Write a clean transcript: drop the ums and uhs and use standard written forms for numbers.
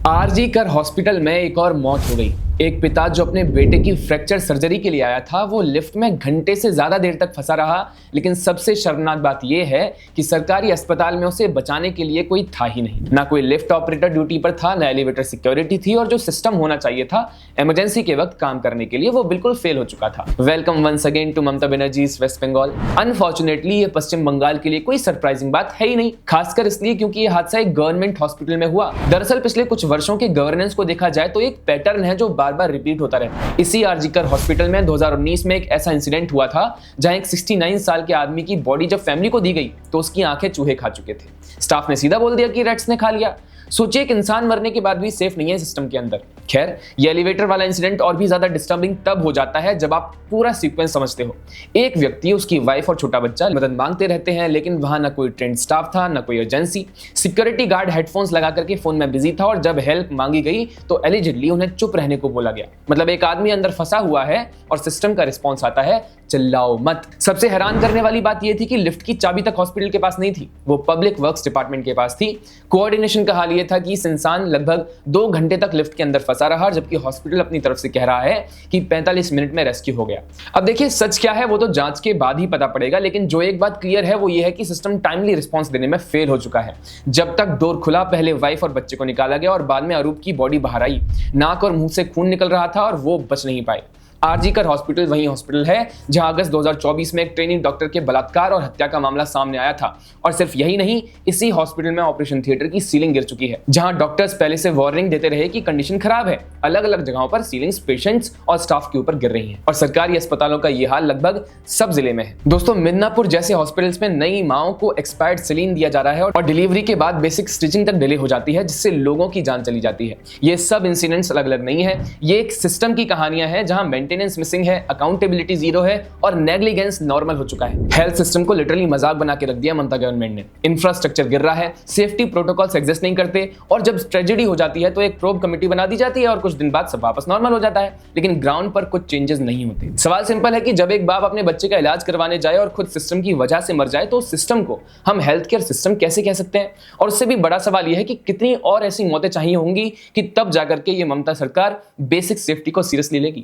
RG कर hospital में एक और मौत हो गई। एक पिता जो अपने बेटे की फ्रैक्चर सर्जरी के लिए आया था, वो लिफ्ट में घंटे से ज्यादा देर तक फंसा रहा। लेकिन सबसे शर्मनाक बात यह है कि सरकारी अस्पताल में उसे बचाने के लिए कोई था ही नहीं। ना कोई लिफ्ट ऑपरेटर ड्यूटी पर था, ना एलिवेटर सिक्योरिटी थी, और जो सिस्टम होना चाहिए था इमरजेंसी के वक्त काम करने के लिए, वो बिल्कुल फेल हो चुका था। Welcome once again to Mamata Banerjee's West Bengal. Unfortunately ये पश्चिम बंगाल के लिए कोई सरप्राइजिंग बात है ही नहीं, खासकर इसलिए क्योंकि ये हादसा एक गवर्नमेंट हॉस्पिटल में हुआ। दरअसल पिछले कुछ वर्षों के गवर्नेंस को देखा जाए तो एक पैटर्न है जो बार बार रिपीट होता रहता है। इसी आरजी कर हॉस्पिटल में 2019 में एक ऐसा इंसिडेंट हुआ था जहां एक 69 साल के आदमी की बॉडी जब फैमिली को दी गई तो उसकी आंखें चूहे खा चुके थे। स्टाफ ने सीधा बोल दिया कि रेट्स ने खा लिया। सोचिए, एक इंसान मरने के बाद भी सेफ नहीं है सिस्टम के अंदर। खैर, ये एलिवेटर वाला इंसिडेंट और भी ज्यादा डिस्टर्बिंग तब हो जाता है जब आप पूरा सीक्वेंस समझते हो। एक व्यक्ति, उसकी वाइफ और छोटा बच्चा मदद मांगते रहते हैं, लेकिन वहां ना कोई ट्रेंड स्टाफ था, ना कोई एजेंसी। सिक्योरिटी गार्ड हेडफोन्स लगा करके फोन में बिजी था, और जब हेल्प मांगी गई तो एलिजिडली उन्हें चुप रहने को बोला गया। मतलब एक आदमी अंदर फंसा हुआ है और सिस्टम का रिस्पॉन्स आता है, चिल्लाओ मत। सबसे हैरान करने वाली बात यह थी कि लिफ्ट की चाबी तक हॉस्पिटल के पास नहीं थी, वो पब्लिक वर्क्स डिपार्टमेंट के पास थी। कोऑर्डिनेशन का हाल यह था कि इस इंसान लगभग 2 घंटे तक लिफ्ट के अंदर फंसा रहा, जबकि हॉस्पिटल अपनी तरफ से कह रहा है कि 45 मिनट में रेस्क्यू हो गया। अब देखिए, सच क्या है वो तो जांच के बाद ही पता पड़ेगा, लेकिन जो एक बात क्लियर है वो ये है कि सिस्टम टाइमली रिस्पॉन्स देने में फेल हो चुका है। जब तक डोर खुला, पहले वाइफ और बच्चे को निकाला गया और बाद में अरूप की बॉडी बाहर आई। नाक और मुंह से खून निकल रहा था और वो बच नहीं पाए। आरजी कर हॉस्पिटल वही हॉस्पिटल है जहां अगस्त 2024 में एक ट्रेनिंग डॉक्टर के बलात्कार और हत्या का मामला सामने आया था। और सिर्फ यही नहीं, इसी हॉस्पिटल में ऑपरेशन थिएटर की सीलिंग गिर चुकी है, जहां डॉक्टर्स पहले से वार्निंग देते रहे कि कंडीशन खराब है। अलग अलग जगहों पर सीलिंग्स पेशेंट्स और स्टाफ के ऊपर गिर रही हैं, और सरकारी अस्पतालों का यह हाल लगभग सब जिले में है। दोस्तों, मिदनापुर जैसे हॉस्पिटल्स में नई माओं को एक्सपायर्ड सलीन दिया जा रहा है और डिलीवरी के बाद बेसिक स्टिचिंग तक डिले हो जाती है, जिससे लोगों की जान चली जाती है। ये सब इंसिडेंट्स अलग अलग नहीं है, ये एक सिस्टम की कहानियां हैं जहां मेंटेनेंस मिसिंग है, अकाउंटेबिलिटी जीरो है और नेग्लिजेंस नॉर्मल हो चुका है। हेल्थ सिस्टम को लिटरली मजाक बना के रख दिया ममता गवर्नमेंट ने। इंफ्रास्ट्रक्चर गिर रहा है, सेफ्टी प्रोटोकॉल्स एग्जिस्ट नहीं करते, और जब ट्रेजेडी हो जाती है तो एक प्रोब कमेटी बना दी जाती है और कुछ दिन बाद सब वापस नॉर्मल हो जाता है। लेकिन ग्राउंड पर कुछ चेंजेस नहीं होते। सवाल सिंपल है कि जब एक बाप अपने बच्चे का इलाज करवाने जाए और खुद सिस्टम की वजह से मर जाए तो उस सिस्टम को हम हेल्थ केयर सिस्टम कैसे कह सकते हैं? और उससे भी बड़ा सवाल यह है कि कितनी और ऐसी मौतें चाहिए होंगी कि तब जाकर के ये ममता सरकार बेसिक सेफ्टी को सीरियसली लेगी।